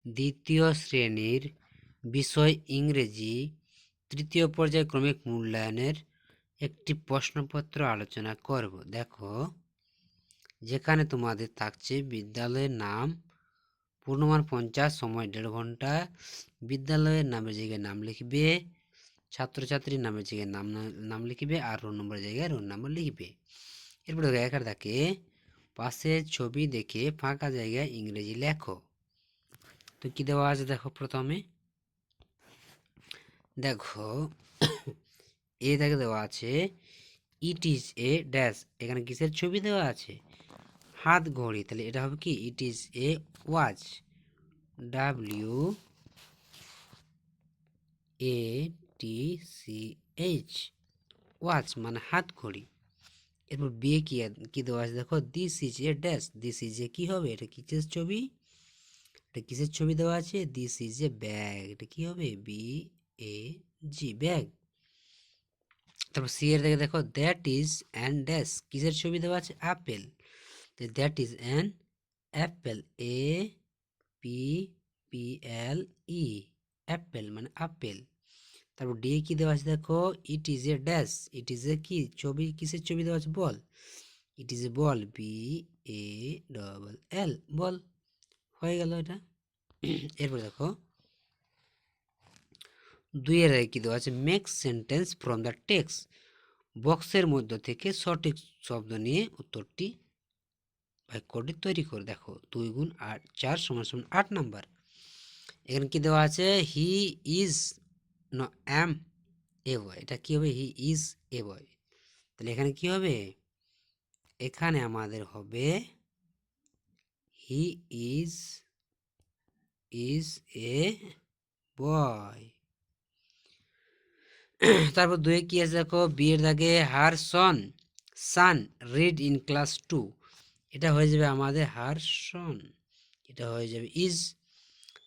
দ্বিতীয় শ্রেণীর বিষয় ইংরেজি তৃতীয় পর্যায়ক্রমিক মূল্যায়নের একটি প্রশ্নপত্র আলোচনা করব। দেখো, যেখানে তোমাদের থাকছে বিদ্যালয়ের নাম, পূর্ণমান 50, সময় 1.5 ঘন্টা, বিদ্যালয়ের নামের জায়গায় নাম লিখবে, ছাত্রছাত্রীর নামের জায়গায় নাম লিখবে, আর রোল নম্বরের জায়গায় রোল নম্বর লিখবে। এরপরে একার থাকে পাশে ছবি দেখে ফাঁকা জায়গায় ইংরেজি লেখো। তো কি দেওয়া আছে দেখো, প্রথমে দেখো এ থেকে দেওয়া আছে ইট ইজ এ ড্যাশ, এখানে কিসের ছবি দেওয়া আছে? হাত ঘড়ি। তাহলে এটা হবে কি? It is a watch, W A T C H, watch মানে হাত ঘড়ি। এরপর বি কি দেওয়া আছে দেখো, this is a dash, this is a কি হবে? এটা কিসের ছবি? এটা কিসের ছবি দেওয়া আছে? দিস ইজ এ ব্যাগ, এটা কি হবে? B A G, bag. তারপর সি এর দেখো, দ্যাট ইজ অ্যান ড্যাশ, কিসের ছবি দেওয়া আছে? আপেল। That is an apple, A P P L E, apple মানে আপেল। তারপর ডি কি দেওয়া আছে দেখো, it is a dash, it is a কি ছবি, কিসের ছবি দেওয়া আছে? বল, it is a ball, B A double L, ball. হয়ে গেল এটা। এরপর দেখো দুইয়ের কি দেওয়া আছে, make sentence from the text, বক্সের মধ্য থেকে সঠিক শব্দ নিয়ে উত্তরটি বাক্যটি তৈরি করে। দেখো 2 গুণ 8 4 = 8 নাম্বার। এখানে কি দেওয়া আছে? হি ইজ অ্যাম এ বয়, এটা কি হবে? হি ইজ এ বয়। তাহলে এখানে কি হবে? এখানে আমাদের হবে হি ইজ এ বয়। তারপর দুয়ে কি আছে দেখো, বিয়ের দাগে হার সান রিড ইন ক্লাস 2, এটা হয়ে যাবে আমাদের হার সন, এটা হয়ে যাবে ইজ।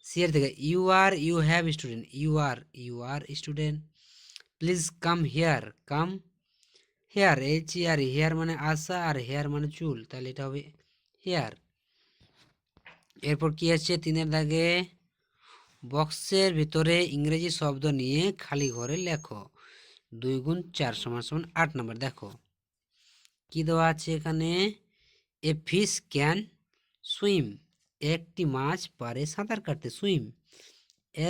সি এর থেকে you have student, you are student, please come here, H R here মানে আসা, আর হেয়ার মানে চুল, তাহলে এটা হবে হেয়ার। এরপর কি আছে তিনের দাগে, বক্সের ভিতরে ইংরেজি শব্দ নিয়ে খালি ঘরে লেখো। 2 গুণ 4 = 8 নাম্বার। দেখো কি দেওয়া আছে এখানে, এ ফিশ ক্যান সুইম, একটি মাছ পারে সাঁতার কাটতে, সুইম,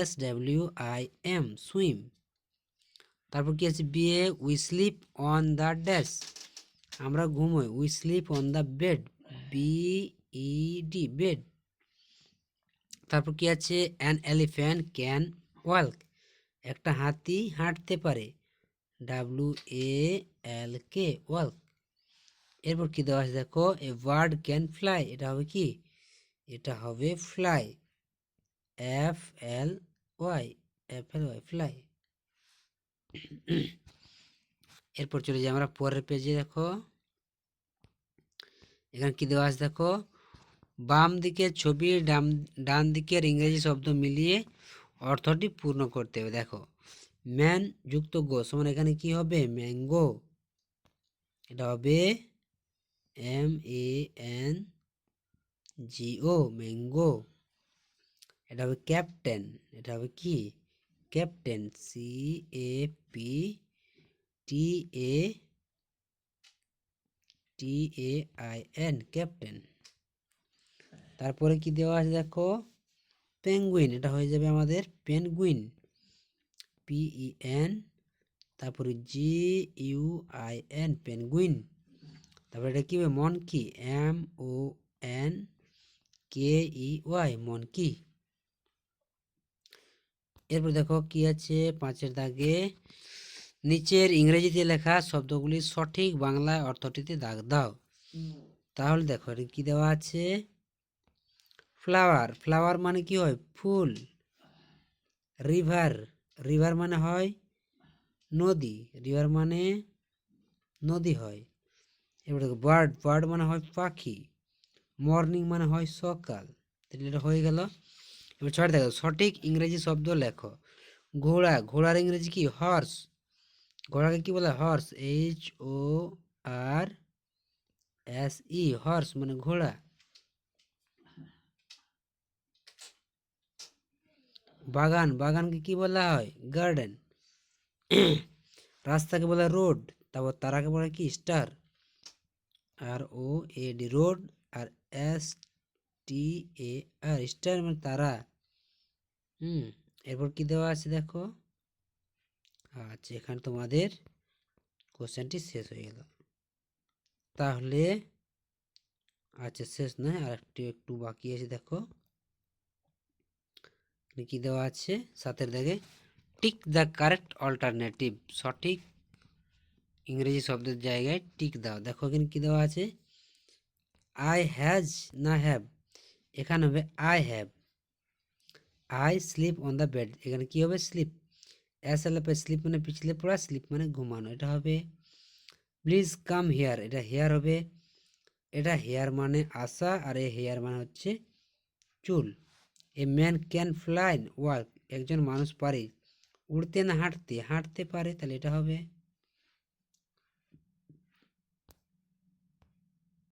SWIM, সুইম। তারপর কি আছে বিয়ে, we sleep on the dash, আমরা ঘুমোই, we sleep on the bed, BED, bed. তারপর কি আছে, অ্যান এলিফ্যান্ট ক্যান ওয়াল্ক, একটা হাতি হাঁটতে পারে, WALK, ওয়াল্ক। এরপর কি দেওয়া আছে দেখো, এ বার্ড ক্যান ফ্লাই, এটা হবে কি? এটা হবে ফ্লাই, FLY, ফ্লাই। এরপর চলে যাই আমরা পরের পেজে। দেখো এখানে কি দেওয়া আছে দেখো, বাম দিকের ছবি ডান দিকের ইংরেজি শব্দ মিলিয়ে অর্থটি পূর্ণ করতে হবে। দেখো ম্যান যুক্ত গো সমান এখানে কি হবে? ম্যাঙ্গো, এটা হবে MANGO, ম্যাঙ্গো। এটা হবে ক্যাপ্টেন, এটা হবে কি? Captain, CAPTAIN, captain. তারপরে কি দেওয়া আছে দেখো, পেঙ্গুইন, এটা হয়ে যাবে আমাদের পেনগুইন, PEN, তারপরে GUIN, পেনগুইন। তারপরে এটা কি হবে? Monkey, MONKEY, monkey. এরপর দেখো কি আছে 5-এর দাগে, নিচের ইংরেজিতে লেখা শব্দগুলির সঠিক বাংলা অর্থটিতে দাগ দাও। তাহলে দেখো এটা কি দেওয়া আছে, ফ্লাওয়ার মানে কি হয়? ফুল। রিভার মানে হয় নদী, রিভার মানে নদী হয়। এবার দেখো বার্ড মানে হয় পাখি, মর্নিং মানে হয় সকাল, তাহলে এটা হয়ে গেল। এবার 6 দেখো, সঠিক ইংরেজি শব্দ লেখো। ঘোড়ার ইংরেজি কি? হর্স, ঘোড়াকে কি বলে? হর্স, HORSE, হর্স মানে ঘোড়া। বাগান, বাগানকে কি বলা হয়? গার্ডেন। রাস্তাকে বলা রোড, তারপর তারাকে বলা কি? স্টার। ROAD রোড, আর STAR স্টার মানে তারা। এরপর কি দেওয়া আছে দেখো। আচ্ছা, এখানে তোমাদের কোশ্চেনটি শেষ হয়ে গেল। তাহলে আচ্ছা, শেষ নয়, আর একটু বাকি আছে দেখো। কি দেওয়া আছে 7-এর দাগে? টিক দ্য কারেক্ট অল্টারনেটিভ, সঠিক ইংরেজি শব্দের জায়গায় টিক দাও। দেখো এখানে কি দেওয়া আছে? আই হ্যাজ না হ্যাভ? এখানে হবে I have. I sleep on the bed, এখানে কি হবে? স্লিপ। স্লিপ মানে পিছলে পড়া, স্লিপ মানে ঘুমানো, এটা হবে। প্লিজ কাম হেয়ার, এটা হেয়ার হবে। এটা হেয়ার মানে আসা, আর এ হেয়ার মানে হচ্ছে চুল। A man can fly walk, একজন মানুষ পারে উড়তে না হাঁটতে? হাঁটতে পারে, তাহলে এটা হবে।